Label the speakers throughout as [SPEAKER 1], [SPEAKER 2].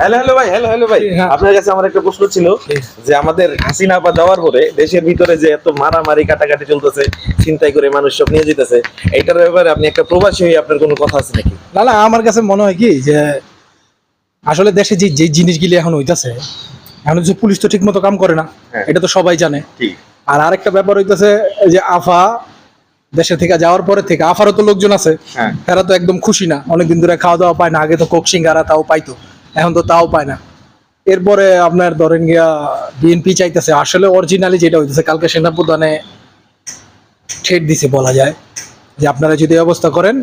[SPEAKER 1] Hello ভাই, আপনার কাছে আমার একটা প্রশ্ন ছিল যে আমাদের হাসিনা আপা যাওয়ার পরে দেশের ভিতরে যে এত মারামারি কাটাকাটি চলতেছে, ছিনতাই করে মানুষ সব নিয়ে যেতেছে, এইটার ব্যাপারে আপনি একটা প্রবাসী হয়ে আপনার কোনো কথা আছে নাকি?
[SPEAKER 2] না, আমার কাছে মনে হয় কি যে আসলে দেশে যে যে জিনিসগুলি এখন হইতাছে, এখন যে পুলিশ তো ঠিক মতো কাম করে না,
[SPEAKER 1] হ্যাঁ।
[SPEAKER 2] এটা তো সবাই জানে।
[SPEAKER 1] ঠিক।
[SPEAKER 2] আর আরেকটা ব্যাপার হইতাছে যে আফা দেশে থেকে যাওয়ার পরে থেকে আফারও তো লোকজন আছে,
[SPEAKER 1] হ্যাঁ।
[SPEAKER 2] তারা তো একদম খুশি না, অনেকদিন ধরে খাওয়া দাওয়া পায় না। আগে তো কোক সিঙ্গারা তাও পাইতো, এখন তো তাও পায় না। এরপরে আপনার ধরেন গিয়া বিএনপি চাইতেছে, আসলে অরিজিনালি যেটা হইতেছে কালকে সেনাপ্রধানে ঠেট দিছে বলা যায় যে আপনারা যদি এই অবস্থা করেন,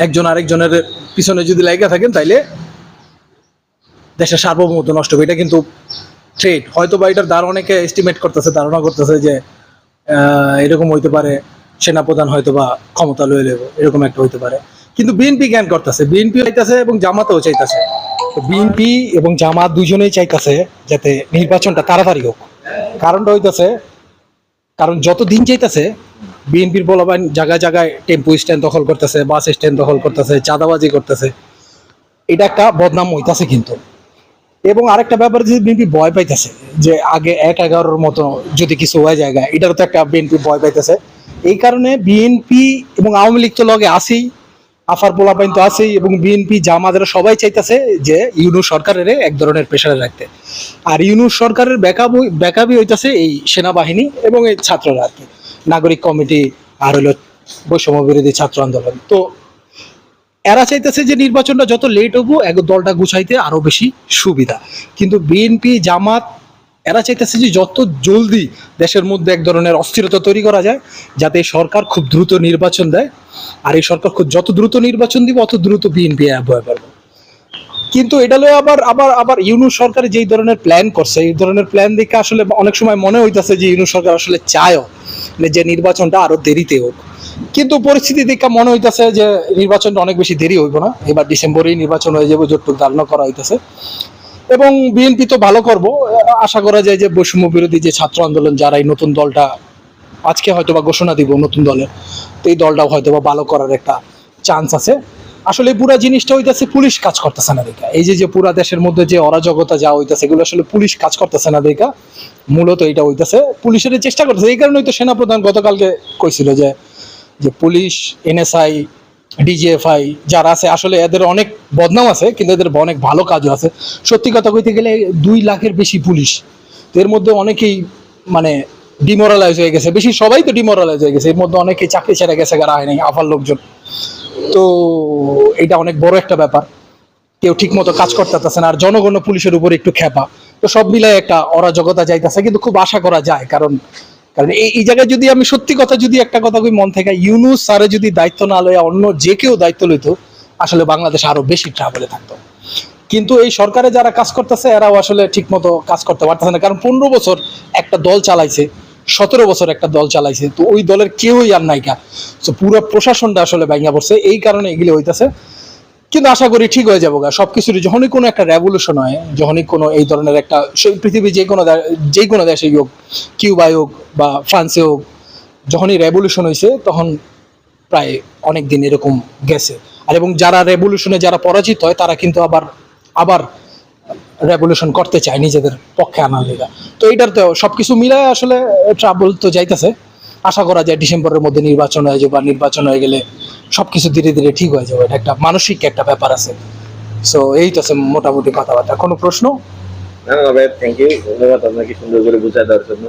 [SPEAKER 2] একজন আরেকজনের পিছনে যদি লাইগা থাকেন, তাইলে দেশের সার্বভৌমত্ব নষ্ট হবে। এটা কিন্তু ট্রেড, হয়তো বা এটার দ্বারা অনেকে এস্টিমেট করতেছে, ধারণা করতেছে যে এরকম হইতে পারে, সেনাপ্রধান হয়তো বা ক্ষমতা লয়ে নেব, এরকম একটা হইতে পারে। কিন্তু বিএনপি জ্ঞান করতেছে, বিএনপি চাইতেছে এবং জামাতও চাইতেছে। বিএনপি এবং জামাত দুজনেই চাইতেছে যাতে নির্বাচনটা তাড়াতাড়ি হোক। কারণটা হইতেছে, কারণ যত দিন চাইতেছে বিএনপির বলবান জায়গায় জায়গায় টেম্পো স্ট্যান্ড দখল করতেছে, বাস স্ট্যান্ড দখল করতেছে, চাঁদাবাজি করতেছে, এটা একটা বদনাম হইতাছে কিন্তু। এবং আরেকটা ব্যাপার যে বিএনপি ভয় পাইতেছে যে আগে 1-11 মতো যদি কিছু হয়ে জায়গা, এটারও তো একটা বিএনপি ভয় পাইতেছে। এই কারণে বিএনপি এবং আওয়ামী লীগ তো লগে আসেই, আফার পোলাপাইন তো আছেই, এবং বিএনপি জামাতের সবাই চাইতেছে যে ইউনূস সরকারের এক ধরনের প্রেশারে রাখতে। আর ইউনূস সরকারের ব্যাকআপই হইতেছে এই সেনাবাহিনী এবং এই ছাত্ররা আর কি, নাগরিক কমিটি আর হলো বৈষম্য বিরোধী ছাত্র আন্দোলন। তো এরা চাইতেছে যে নির্বাচনটা যত লেট হবো এক দলটা গুছাইতে আরো বেশি সুবিধা। কিন্তু বিএনপি জামাত এরা চাইতেছে যে যত জলদি দেশের মধ্যে এক ধরনের অস্থিরতা তৈরি করা যায়, যাতে এই সরকার খুব দ্রুত নির্বাচন দেয়। আর এই সরকার খুব যত দ্রুত নির্বাচন দিব অত দ্রুত বিএনপি ভয় পারবে। কিন্তু এটা লয়ে আবার আবার আবার ইউনূস সরকার যেই ধরনের প্ল্যান করছে, এই ধরনের প্ল্যান দেখে আসলে অনেক সময় মনে হইতেছে যে ইউনূস সরকার আসলে চায়ও যে নির্বাচনটা আরো দেরিতে হোক। কিন্তু পরিস্থিতি দেখে মনে হইতেছে যে নির্বাচনটা অনেক বেশি দেরি হইব না, এবার ডিসেম্বরেই নির্বাচন হয়ে যাবে যতটুকু ধারণা করা হইতেছে। এবং বিএনপি তো ভালো করবো, আশা করা যায় যে বৈষম্য বিরোধী যে ছাত্র আন্দোলন, যারা এই নতুন দলটা আজকে হয়তো বা ঘোষণা দিব নতুন দলের, তো এই দলটাও হয়তো বা ভালো করার একটা চান্স আছে। আসলে পুরা জিনিসটা হইতেছে পুলিশ কাজ করতেছে না দেখা, এই যে পুরা দেশের মধ্যে যে অরাজকতা যা হইতেছে, এগুলো আসলে পুলিশ কাজ করতেছে না দেখা, মূলত এটা হইতেছে পুলিশের চেষ্টা করতেছে। এই কারণেই তো সেনাপ্রধান গতকালকে কইছিল যে যে পুলিশ, এনএসআই, ডিজিএফআই যারা আছে আসলে এদের অনেক বদনাম আছে, কিন্তু এদের অনেক ভালো কাজও আছে। সত্যি কথা কইতে গেলে 2 লাখের বেশি পুলিশ, এর মধ্যে অনেকেই মানে ডিমোরালাইজ হয়ে গেছে, বেশি সবাই তো ডিমোরালাইজ হয়ে গেছে, এর মধ্যে অনেকেই চাকরি ছেড়ে গেছে, গাড়া হয় নাই, আফার লোকজন। তো এটা অনেক বড় একটা ব্যাপার, কেউ ঠিক মতো কাজ করতে পারতেছে না, আর জনগণ পুলিশের উপর একটু খেপা। তো সব মিলাই একটা অরাজকতা যাইতেছে, কিন্তু খুব আশা করা যায়। কারণ কারণ এই জায়গায় যদি আমি সত্যি কথা যদি একটা কথা কই মন থেকে, ইউনূস স্যারে যদি দায়িত্ব না লয়ে অন্য যে কেউ দায়িত্ব লইতো, আসলে বাংলাদেশ আরো বেশি ট্রাবলে থাকতো। কিন্তু এই সরকারে যারা কাজ করতেছে এরাও আসলে ঠিক মতো কাজ করতে পারতেছে না, কারণ 15 বছর একটা দল চালাইছে, 17 বছর একটা দল চালাইছে, তো ওই দলের কেউই আর নাইকা। তো পুরো প্রশাসনটা আসলে ভাঙা পড়ছে, এই কারণে এগুলি হইতেছে। কিন্তু আশা করি ঠিক হয়ে যাবো। সবকিছুর যখনই কোনো একটা রেভলিউশন হয়, যখনই কোনো এই ধরনের একটা পৃথিবীর যে কোনো দেশে হোক, কিউবায় হোক বা ফ্রান্সে হোক, যখনই রেভলিউশন হয়েছে তখন প্রায় অনেক দিন এরকম গেছে। আর এবং যারা রেভলিউশনে যারা পরাজিত হয়, তারা কিন্তু আবার আবার রেভলিউশন করতে চায় নিজেদের পক্ষে আনার লেগা। তো এইটার তো সবকিছু মিলায় আসলে ট্রাবল তো যাইতেছে। আশা করা যায় ডিসেম্বরের মধ্যে নির্বাচন হয়ে যাবে, আর নির্বাচন হয়ে গেলে সবকিছু ধীরে ধীরে ঠিক হয়ে যাবে। এটা একটা মানসিক একটা ব্যাপার আছে। সো এই তো আছে মোটামুটি কথাবার্তা। কোনো প্রশ্ন?
[SPEAKER 1] না ভাই, থ্যাংক ইউ, ধন্যবাদ আপনাকে সুন্দর করে বুঝাই দেওয়ার জন্য।